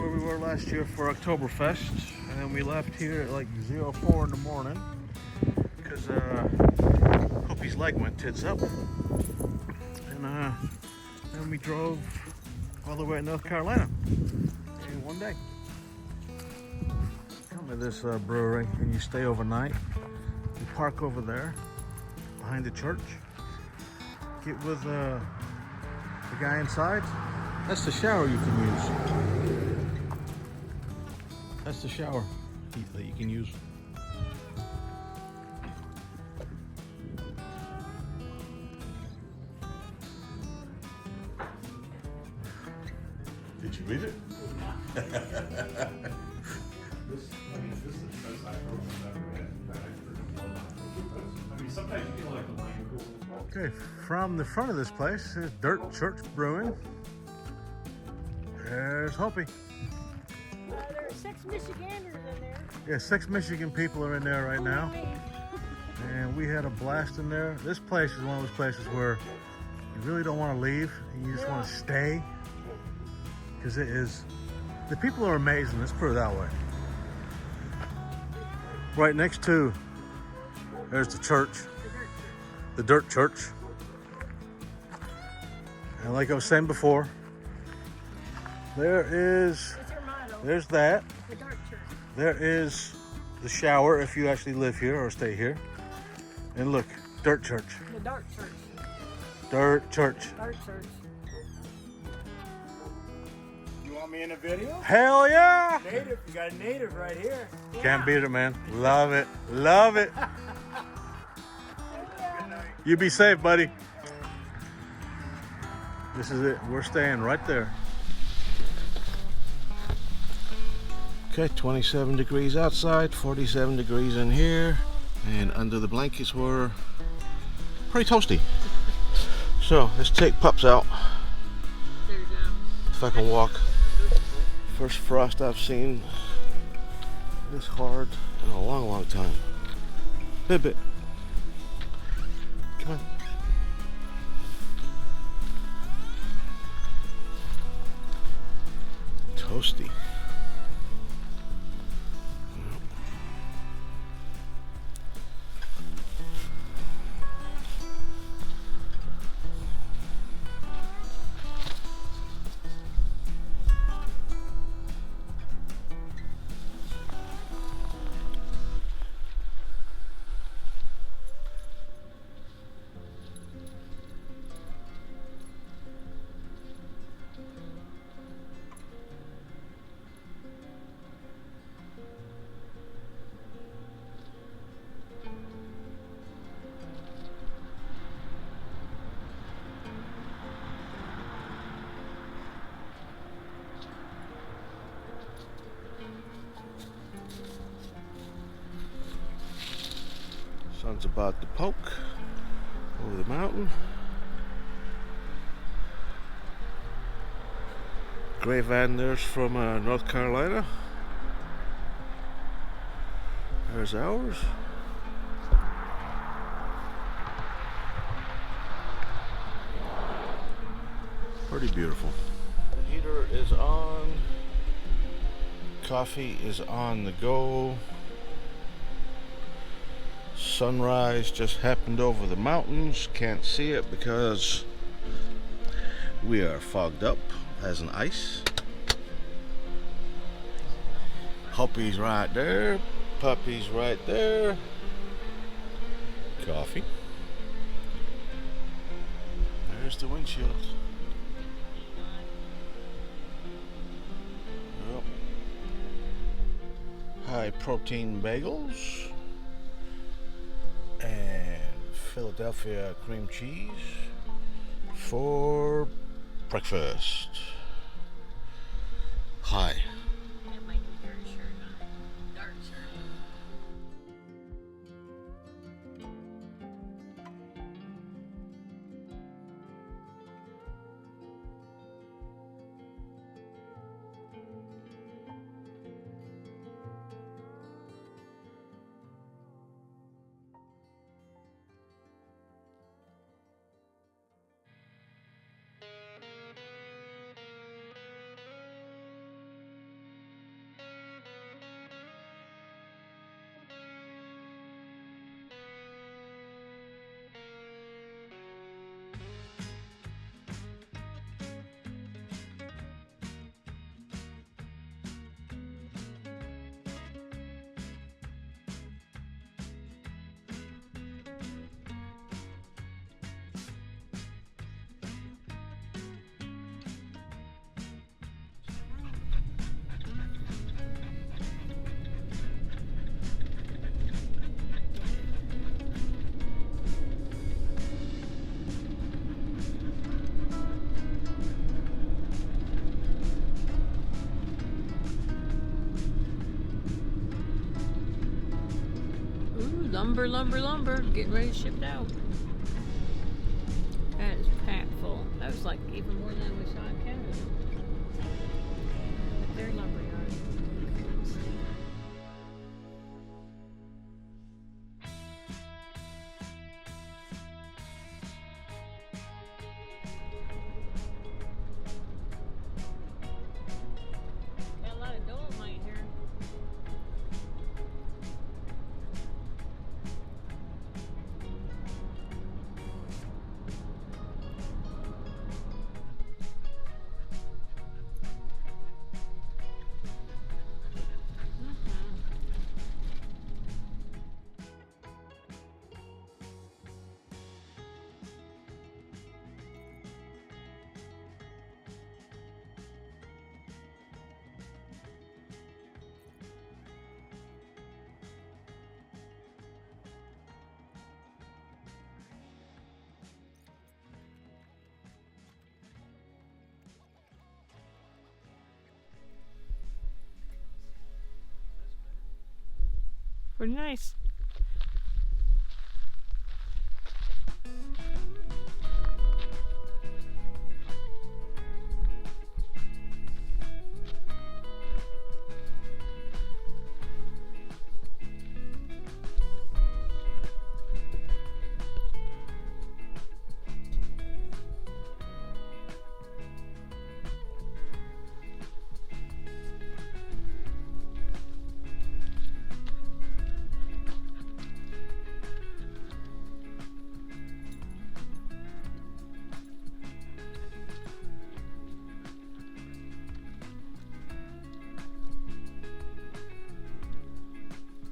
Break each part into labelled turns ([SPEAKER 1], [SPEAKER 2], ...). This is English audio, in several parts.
[SPEAKER 1] where we were last year for Oktoberfest, and we left here at like 04 in the morning because Hoopy's leg went tits up, and then we drove all the way to North Carolina in one day. Come to this brewery and you stay overnight. You park over there behind the church. Get with the guy inside. That's the shower you can use. That's the shower that you can use.
[SPEAKER 2] Did you read it?
[SPEAKER 3] This is the best I've I mean, sometimes you feel like the line cool.
[SPEAKER 1] Okay, from the front of this place is Dirt Church Brewing. There's Hopi.
[SPEAKER 4] There are 6 Michiganders in there.
[SPEAKER 1] Yeah, 6 Michigan people are in there right now. And we had a blast in there. This place is one of those places where you really don't want to leave. And you just want to stay. Because it is, the people are amazing, let's put it that way. Right next to, there's the church, the Dirt Church. And like I was saying before, there's that.
[SPEAKER 4] The Dirt Church.
[SPEAKER 1] There is the shower if you actually live here or stay here. And look, Dirt Church.
[SPEAKER 4] The Dirt Church.
[SPEAKER 1] Dirt Church.
[SPEAKER 4] Dirt Church.
[SPEAKER 3] You want me in a video?
[SPEAKER 1] Hell yeah!
[SPEAKER 3] Native, you got a native right here.
[SPEAKER 1] Can't beat it, man. Love it. Love it. You be safe, buddy. This is it. We're staying right there. Okay, 27 degrees outside, 47 degrees in here, and under the blankets we're pretty toasty. So let's take pups out. If I can walk. First frost I've seen this hard in a long, long time. Bit. Come on. Toasty. Sun's about to poke over the mountain. Gray van there's from North Carolina. There's ours. Pretty beautiful. The heater is on. Coffee is on the go. Sunrise just happened over the mountains. Can't see it because we are fogged up as an ice. Hoppy's right there. Puppy's right there. Coffee. There's the windshield. Yep. High protein bagels. And Philadelphia cream cheese for breakfast. Hi.
[SPEAKER 4] That might be dirt shirt on. Dark shirt. Lumber, lumber, lumber. Getting ready to ship it out. That is packed full. That was like even more than we saw in Canada. At their lumber yard. Got a lot of dolomite here. Pretty nice.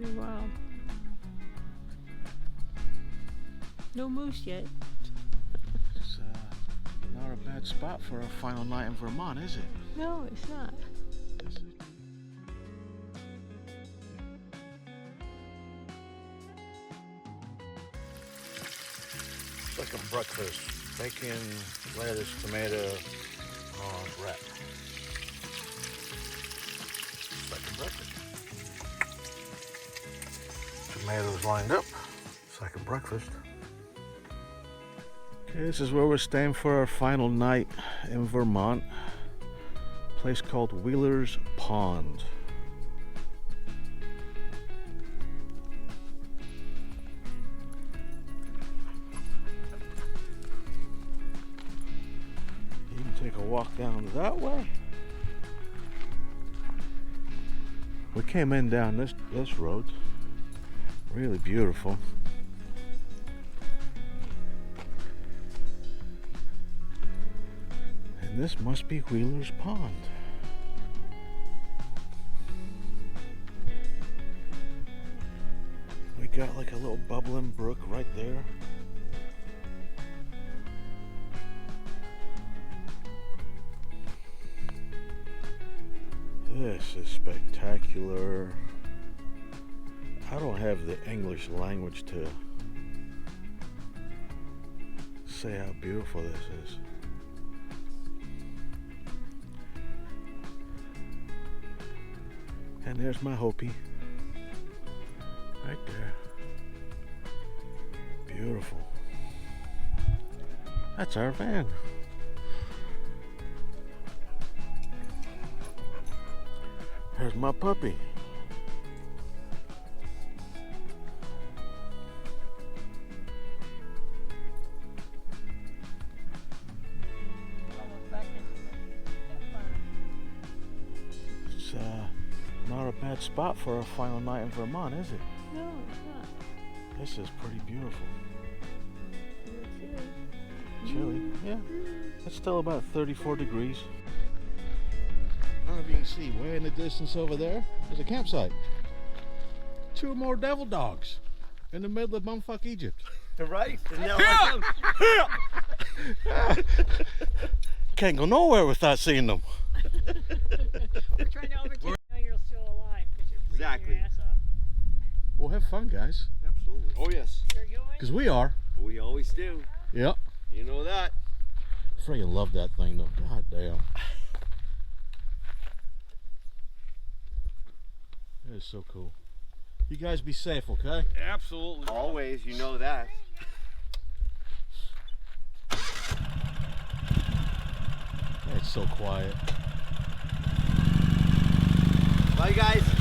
[SPEAKER 4] Pretty wild. No moose yet.
[SPEAKER 1] It's not a bad spot for a final night in Vermont, is it?
[SPEAKER 4] No, it's not.
[SPEAKER 1] Is it? Second breakfast: bacon, lettuce, tomato, wrap. Second breakfast. Tomatoes lined up. Second breakfast. Okay, this is where we're staying for our final night in Vermont. A place called Wheeler's Pond. You can take a walk down that way. We came in down this road. Really beautiful. And this must be Wheeler's Pond. We got like a little bubbling brook right there. This is spectacular. I don't have the English language to say how beautiful this is. And there's my Hopi. Right there. Beautiful. That's our van. There's my puppy. It's not a bad spot for a final night in Vermont, is it?
[SPEAKER 4] No, it's not.
[SPEAKER 1] This is pretty beautiful.
[SPEAKER 4] It's
[SPEAKER 1] Chilly, yeah. It's still about 34 degrees. I don't know if you can see, way in the distance over there, there's a campsite. 2 more devil dogs in the middle of bumfuck Egypt.
[SPEAKER 3] Right? Isn't that awesome?
[SPEAKER 1] Can't go nowhere without seeing them.
[SPEAKER 4] We're trying to overtake you. Know you're still alive because you're freezing
[SPEAKER 3] Exactly.
[SPEAKER 4] your ass off.
[SPEAKER 1] We'll have fun, guys.
[SPEAKER 3] Absolutely. Oh yes.
[SPEAKER 4] You're going?
[SPEAKER 1] Because we are.
[SPEAKER 3] We always do.
[SPEAKER 1] Yep.
[SPEAKER 3] You know that.
[SPEAKER 1] Freaking love that thing though. God damn. It is so cool. You guys be safe, okay?
[SPEAKER 2] Absolutely.
[SPEAKER 3] Always, you know that.
[SPEAKER 1] It's so quiet.
[SPEAKER 3] Bye, guys.